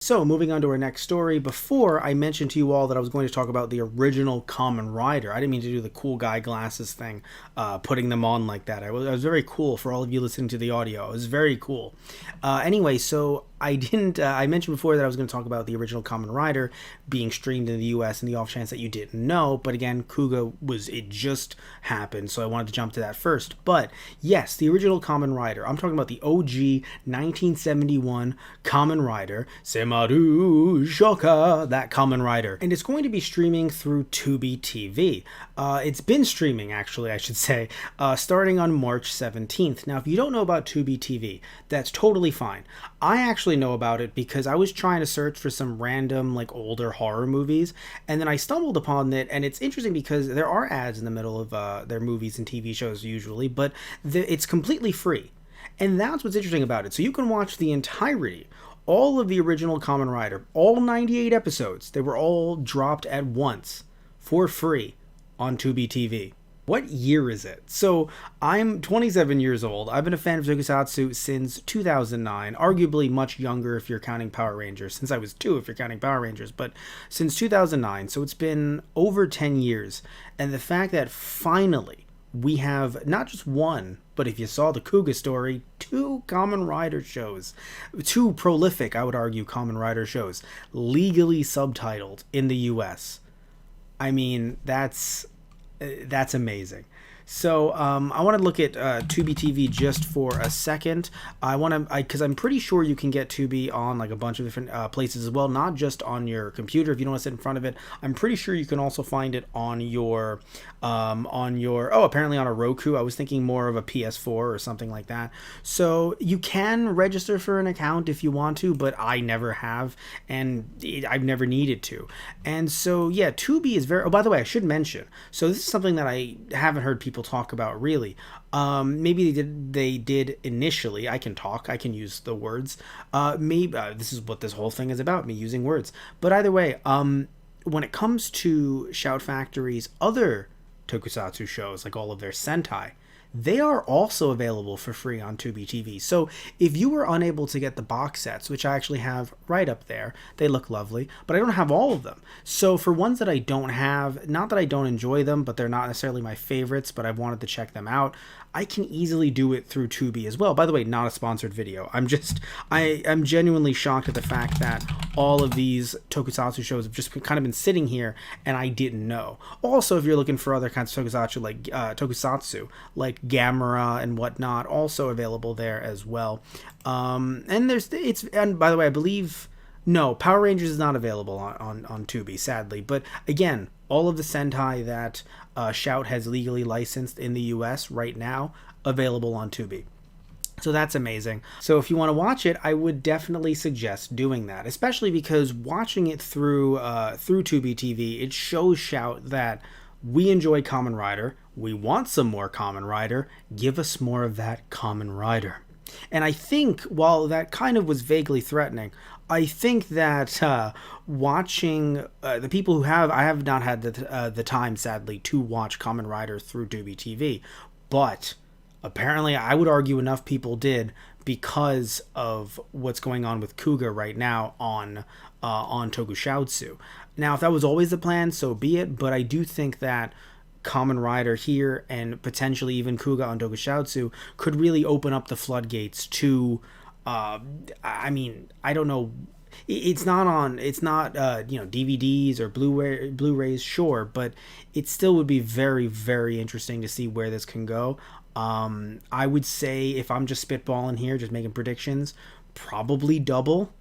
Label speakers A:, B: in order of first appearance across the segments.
A: So, moving on to our next story, before I mentioned to you all that I was going to talk about the original Kamen Rider. I didn't mean to do the cool guy glasses thing, putting them on like that. I was very cool for all of you listening to the audio. It was very cool. Anyway, so I didn't. I mentioned before that I was going to talk about the original Kamen Rider being streamed in the U.S. in the off chance that you didn't know. But again, it just happened, so I wanted to jump to that first. But yes, the original Kamen Rider. I'm talking about the OG 1971 Kamen Rider, Semaru Shoka, that Kamen Rider, and it's going to be streaming through Tubi TV. It's been streaming, actually, I should say, starting on March 17th. Now, if you don't know about Tubi TV, that's totally fine. I actually know about it because I was trying to search for some random older horror movies, and then I stumbled upon it. And it's interesting because there are ads in the middle of their movies and TV shows usually, but it's completely free, and that's what's interesting about it. So you can watch the entirety, all of the original Kamen Rider, all 98 episodes. They were all dropped at once for free on Tubi TV. What year is it? So, I'm 27 years old. I've been a fan of Tokusatsu since 2009, arguably much younger if you're counting Power Rangers, since I was 2 if you're counting Power Rangers, but since 2009, so it's been over 10 years. And the fact that finally we have not just one, but if you saw the Kuga story, 2 Kamen Rider shows, 2 prolific, I would argue, Kamen Rider shows, legally subtitled in the US. I mean, that's amazing. So I want to look at Tubi TV just for a second. Because I'm pretty sure you can get Tubi on a bunch of different places as well, not just on your computer if you don't want to sit in front of it. I'm pretty sure you can also find it on your apparently on a Roku. I was thinking more of a PS4 or something like that. So you can register for an account if you want to, but I never have, and I've never needed to. And so yeah, Tubi is very. Oh, by the way, I should mention. So this is something that I haven't heard people talk about really. Maybe they did initially. I can use the words. Maybe this is what this whole thing is about, me using words. But either way, when it comes to Shout Factory's other Tokusatsu shows, like all of their Sentai, they are also available for free on Tubi TV. So if you were unable to get the box sets, which I actually have right up there, they look lovely, but I don't have all of them. So for ones that I don't have, not that I don't enjoy them, but they're not necessarily my favorites, but I've wanted to check them out, I can easily do it through Tubi as well. By the way, not a sponsored video. I'm genuinely shocked at the fact that all of these Tokusatsu shows have just kind of been sitting here and I didn't know. Also, if you're looking for other kinds of Tokusatsu like Gamera and whatnot, also available there as well. And by the way, I believe no, Power Rangers is not available on Tubi, sadly. But again, all of the Sentai that Shout has legally licensed in the US right now, available on Tubi. So that's amazing. So if you want to watch it, I would definitely suggest doing that, especially because watching it through Tubi TV, it shows Shout that we enjoy Kamen Rider, we want some more Kamen Rider, give us more of that Kamen Rider. And I think, while that kind of was vaguely threatening, I think that watching the people who I have not had the time, sadly, to watch Kamen Rider through Tubi TV, but apparently I would argue enough people did because of what's going on with Kuga right now on Tokusatsu. Now, if that was always the plan, so be it, but I do think that Kamen Rider here and potentially even Kuga on Tokusatsu could really open up the floodgates to I mean, I don't know, it's not DVDs or Blu-rays, sure, but it still would be very, very interesting to see where this can go. I would say, if I'm just spitballing here, just making predictions, probably double.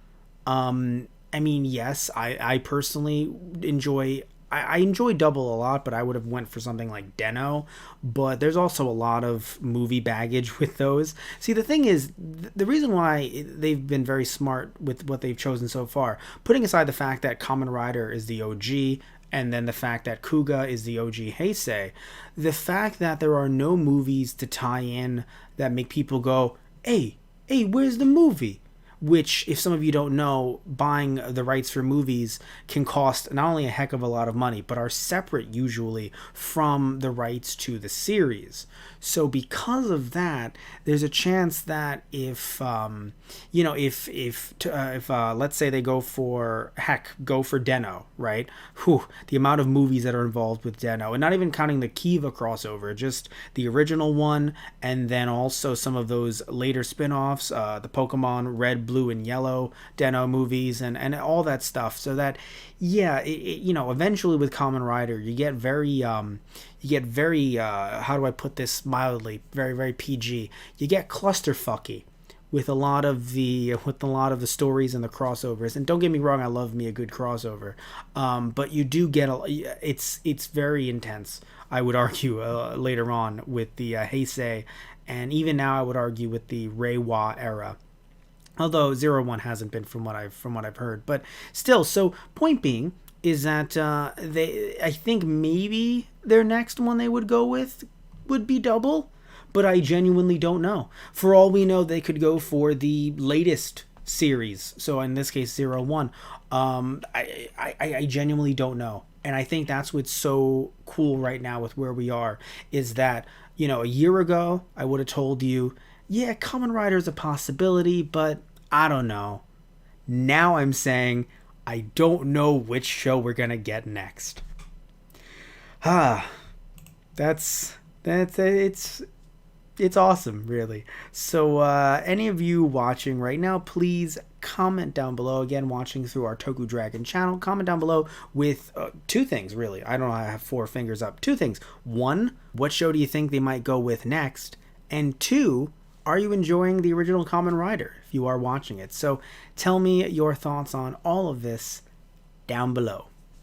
A: I mean, yes, I personally enjoy Double a lot, but I would have went for something like Deno. But there's also a lot of movie baggage with those. See, the thing is, the reason why they've been very smart with what they've chosen so far, putting aside the fact that Kamen Rider is the OG, and then the fact that Kuga is the OG Heisei, the fact that there are no movies to tie in that make people go, hey, where's the movie? which, if some of you don't know, buying the rights for movies can cost not only a heck of a lot of money, but are separate usually from the rights to the series. So because of that, there's a chance that if let's say they go for Den-O, right? Whew, the amount of movies that are involved with Den-O, and not even counting the Kiva crossover, just the original one, and then also some of those later spin-offs, the Pokemon Red, Blue, and Yellow Den-O movies, and all that stuff. So that, yeah, eventually with Kamen Rider, you get very how do I put this mildly, very, very PG. You get clusterfucky with a lot of the stories and the crossovers. And don't get me wrong, I love me a good crossover, but you do get it's very intense. I would argue later on with the Heisei, and even now I would argue with the Reiwa era. Although 01 hasn't been from what I've heard, but still. So point being is that I think maybe their next one they would go with would be Double, but I genuinely don't know. For all we know, they could go for the latest series. So in this case, 01. I genuinely don't know. And I think that's what's so cool right now with where we are, is that, a year ago, I would have told you, yeah, Kamen Rider is a possibility, but I don't know. Now I'm saying I don't know which show we're going to get next. It's awesome, really. So any of you watching right now, please comment down below. Again, watching through our TokuDragon channel, comment down below with two things, really. I don't know, I have four fingers up. Two things. One, what show do you think they might go with next? And two, are you enjoying the original Kamen Rider if you are watching it? So tell me your thoughts on all of this down below.